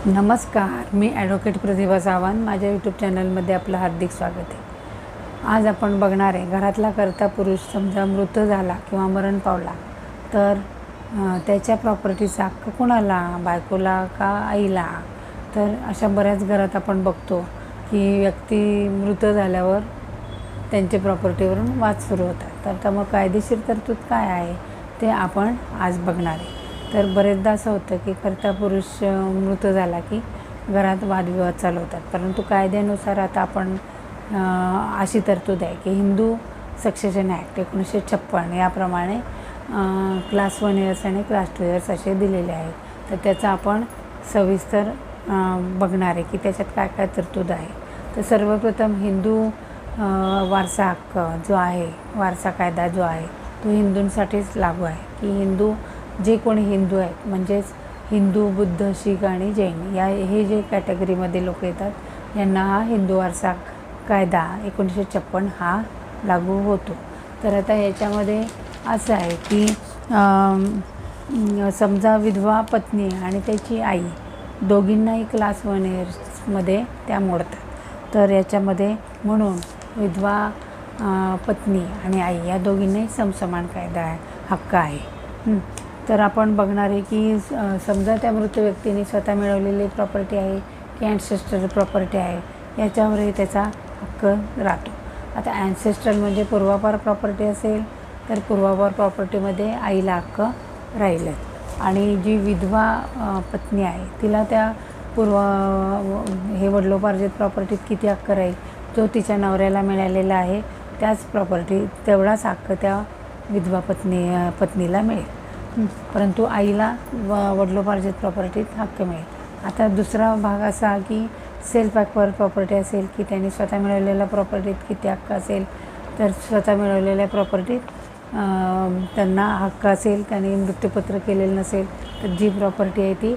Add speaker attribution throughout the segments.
Speaker 1: नमस्कार, मी ॲडव्होकेट प्रतिभा सावंत. माझ्या यूट्यूब चॅनलमध्ये आपलं हार्दिक स्वागत आहे. आज आपण बघणार आहे, घरातला कर्ता पुरुष समजा मृत झाला किंवा मरण पावला तर त्याच्या प्रॉपर्टीचा हक्क कोणाला, बायकोला का आईला. तर अशा बऱ्याच घरात आपण बघतो की व्यक्ती मृत झाल्यावर त्यांच्या प्रॉपर्टीवरून वाद सुरू होतात. तर मग कायदेशीर तरतूद काय आहे ते आपण आज बघणार आहे. तर बरेचदा असं होतं की कर्ता पुरुष मृत झाला की घरात वादविवाद चालू होतात, परंतु कायद्यानुसार आता आपण अशी तरतूद आहे की हिंदू सक्सेशन ॲक्ट 1956 याप्रमाणे क्लास 1 इयर्स आणि क्लास 2 इयर्स असे दिलेले आहेत. तर त्याचा आपण सविस्तर बघणार आहे की त्याच्यात काय काय तरतूद आहे. तर सर्वप्रथम हिंदू वारसा हक्क जो आहे, वारसा कायदा जो आहे तो हिंदूंसाठीच लागू आहे की हिंदू जे कोणी हिंदू आहेत, म्हणजेच हिंदू, बुद्ध, शीख आणि जैन हे जे कॅटेगरीमध्ये लोक येतात यांना हा हिंदू वारसा कायदा 1956 हा लागू होतो. तर आता याच्यामध्ये असं आहे की समजा विधवा पत्नी आणि त्याची आई दोघींनाही क्लास 1 इयर्समध्ये त्या मोडतात. तर याच्यामध्ये म्हणून विधवा पत्नी आणि आई या दोघींनाही समसमान कायदा आहे, हक्क आहे. तर आपण बघणार आहे की समजा त्या मृत व्यक्तीने स्वतः मिळवलेली प्रॉपर्टी आहे की ॲन्सेस्ट्रल प्रॉपर्टी आहे याच्यावरही त्याचा हक्क राहतो. आता ॲन्सेस्ट्रल म्हणजे पूर्वापार प्रॉपर्टी असेल तर पूर्वापार प्रॉपर्टीमध्ये आईला हक्क राहीलच, आणि जी विधवा पत्नी आहे तिला त्या वडिलोपार्जित प्रॉपर्टीत किती हक्क राहील, जो तिच्या नवऱ्याला मिळालेला आहे त्याच प्रॉपर्टी तेवढाच हक्क त्या विधवा पत्नीला मिळेल, परंतु आईला वडिलोपार्जित प्रॉपर्टीत हक्क मिळेल. आता दुसरा भाग असा की सेल्फ ॲक्वायर प्रॉपर्टी असेल की त्यांनी स्वतः मिळवलेल्या प्रॉपर्टीत किती हक्क असेल, तर स्वतः मिळवलेल्या प्रॉपर्टीत त्यांना हक्क असेल, त्यांनी मृत्यूपत्र केलेलं नसेल तर जी प्रॉपर्टी आहे ती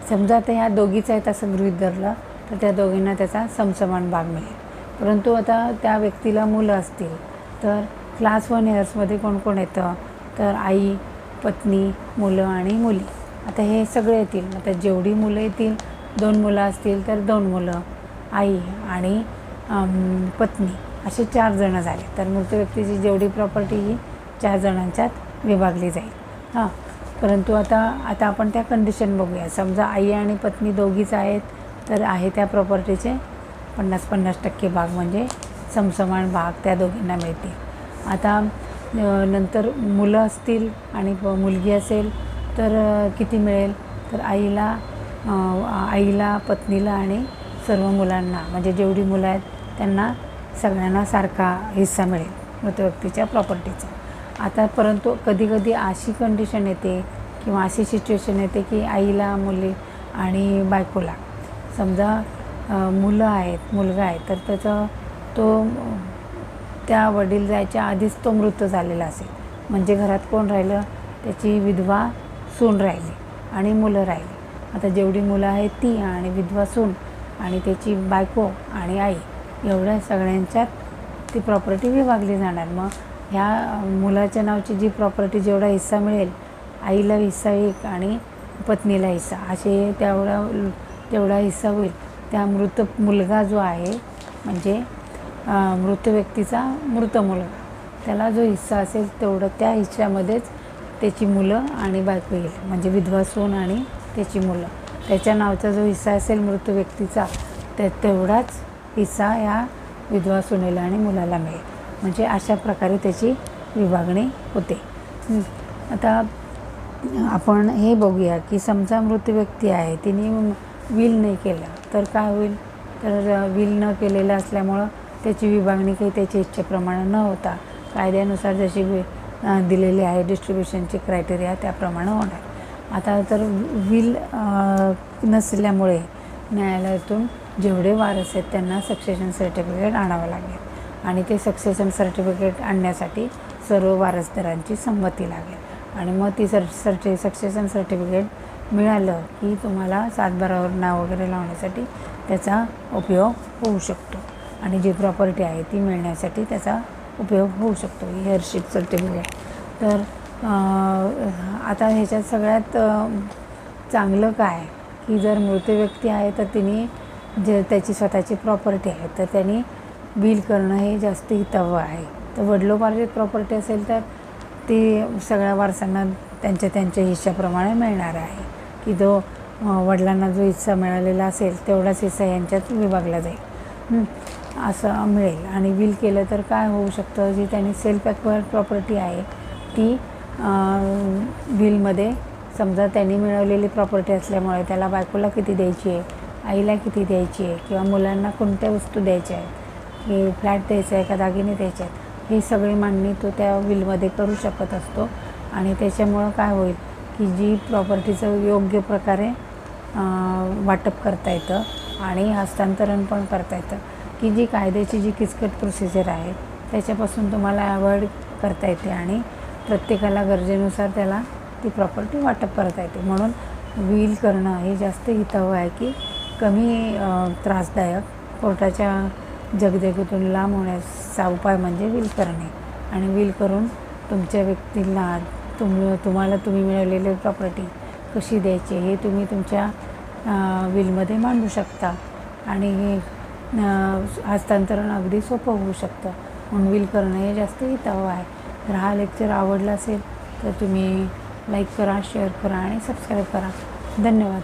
Speaker 1: समजा आता ह्या दोघीच आहेत असं गृहीत धरलं तर त्या दोघींना त्याचा समसमान भाग मिळेल. परंतु आता त्या व्यक्तीला मुलं असतील तर क्लास 1 इयर्समध्ये कोण कोण येतं, तर आई, पत्नी, मुलं आणि मुली. आता हे सगळे येतील. आता जेवढी मुलं येतील, 2 मुलं असतील तर 2 मुलं, आई आणि पत्नी असे 4 जण झाले. तर मृत व्यक्तीची जेवढी प्रॉपर्टी ही 4 जणांच्यात विभागली जाईल. परंतु आता आपण त्या कंडिशन बघूया. समजा आई आणि पत्नी दोघीच आहेत तर आहे त्या प्रॉपर्टीचे 50-50% भाग म्हणजे समसमान भाग त्या दोघींना मिळतील. आता नंतर मुलं असतील आणि मुलगी असेल तर किती मिळेल, तर आईला, पत्नीला आणि सर्व मुलांना, म्हणजे जेवढी मुलं आहेत त्यांना सगळ्यांना सारखा हिस्सा मिळेल मृत व्यक्तीच्या प्रॉपर्टीचा. आता परंतु कधीकधी अशी कंडिशन येते किंवा अशी सिच्युएशन येते की आईला, मुली आणि बायकोला समजा मुलं आहेत, मुलगा आहे तर त्या वडील जायच्या आधीच तो मृत झालेला असेल, म्हणजे घरात कोण राहिलं, त्याची विधवा सून राहिली आणि मुलं राहिली. आता जेवढी मुलं आहेत ती आणि विधवा सून आणि त्याची बायको आणि आई एवढ्या सगळ्यांच्यात ती प्रॉपर्टी विभागली जाणार. मग ह्या मुलाच्या नावची जी प्रॉपर्टी जेवढा हिस्सा मिळेल, आईला हिस्सा 1 आणि पत्नीला हिस्सा असे तेवढा हिस्सा होईल. त्या मृत मुलगा जो आहे म्हणजे मृत व्यक्तीचा मृत मुलगा, त्याला जो हिस्सा असेल तेवढं त्या हिस्स्यामध्येच त्याची मुलं आणि बायको येईल, म्हणजे विधवा सून आणि त्याची मुलं. त्याच्या नावचा जो हिस्सा असेल मृत व्यक्तीचा तेवढाच हिस्सा या विधवा सुनेला आणि मुलाला मिळेल. म्हणजे अशा प्रकारे त्याची विभागणी होते. आता आपण हे बघूया की समजा मृत व्यक्ती आहे, तिने विल नाही केलं तर काय होईल, तर विल न केलेलं असल्यामुळं त्याची विभागणी काही त्याच्या इच्छेप्रमाणे न होता कायद्यानुसार जशी दिलेली आहे डिस्ट्रीब्युशनची क्रायटेरिया त्याप्रमाणे होणार. आता तर विल नसल्यामुळे न्यायालयातून जेवढे वारस आहेत त्यांना सक्सेशन सर्टिफिकेट आणावं लागेल, आणि ते सक्सेशन सर्टिफिकेट आणण्यासाठी सर्व वारसदारांची संमती लागेल. आणि मग ती सक्सेशन सर्टिफिकेट मिळालं की तुम्हाला सातबारावर नाव वगैरे लावण्यासाठी त्याचा उपयोग होऊ शकतो, आणि जी प्रॉपर्टी आहे ती मिळण्यासाठी त्याचा उपयोग होऊ शकतो, हेअरशिप सर्टिफिकेट. तर आता ह्याच्यात सगळ्यात चांगलं काय की जर मृत व्यक्ती आहे तर तिने जे त्याची स्वतःची प्रॉपर्टी आहे तर त्यांनी विल करणं हे जास्त हितावं आहे. तर वडिलोपार्जित प्रॉपर्टी असेल तर ती सगळ्या वारसांना त्यांच्या हिश्श्याप्रमाणे मिळणार आहे, की जो वडिलांना जो हिस्सा मिळालेला असेल तेवढाच हिस्सा यांच्यात विभागला जाईल असं मिळेल. आणि विल केलं तर काय होऊ शकतं, जी त्यांनी सेल्फ ॲक्वायर्ड प्रॉपर्टी आहे ती विलमध्ये समजा त्यांनी मिळवलेली प्रॉपर्टी असल्यामुळे त्याला बायकोला किती द्यायची आहे, आईला किती द्यायची आहे, किंवा मुलांना कोणत्या वस्तू द्यायच्या आहेत, की फ्लॅट द्यायचा आहे का दागिने द्यायचे आहेत, ही सगळी मांडणी तो त्या विलमध्ये करू शकत असतो. आणि त्याच्यामुळं काय होईल की जी प्रॉपर्टीचं योग्य प्रकारे वाटप करता येतं आणि हस्तांतरण पण करता येतं, की जी कायद्याची जी किचकट प्रोसिजर आहे त्याच्यापासून तुम्हाला अवॉइड करता येते आणि प्रत्येकाला गरजेनुसार त्याला ती प्रॉपर्टी वाटप करता येते. म्हणून विल करणं हे जास्त हितावं आहे, की कमी त्रासदायक, कोर्टाच्या जगदेगीतून लांब होण्याचा उपाय म्हणजे विल करणे. आणि विल करून तुमच्या व्यक्तीला तुम्हाला तुम्ही मिळवलेली प्रॉपर्टी कशी द्यायची हे तुम्ही तुमच्या विलमध्ये मांडू शकता आणि हस्तांतरण अगदी सोपं होऊ शकतं. म्हणून विल करणं हे जास्त हितावं आहे. तर हा लेक्चर आवडला असेल तर तुम्ही लाईक करा, शेअर करा आणि सबस्क्राईब करा. धन्यवाद.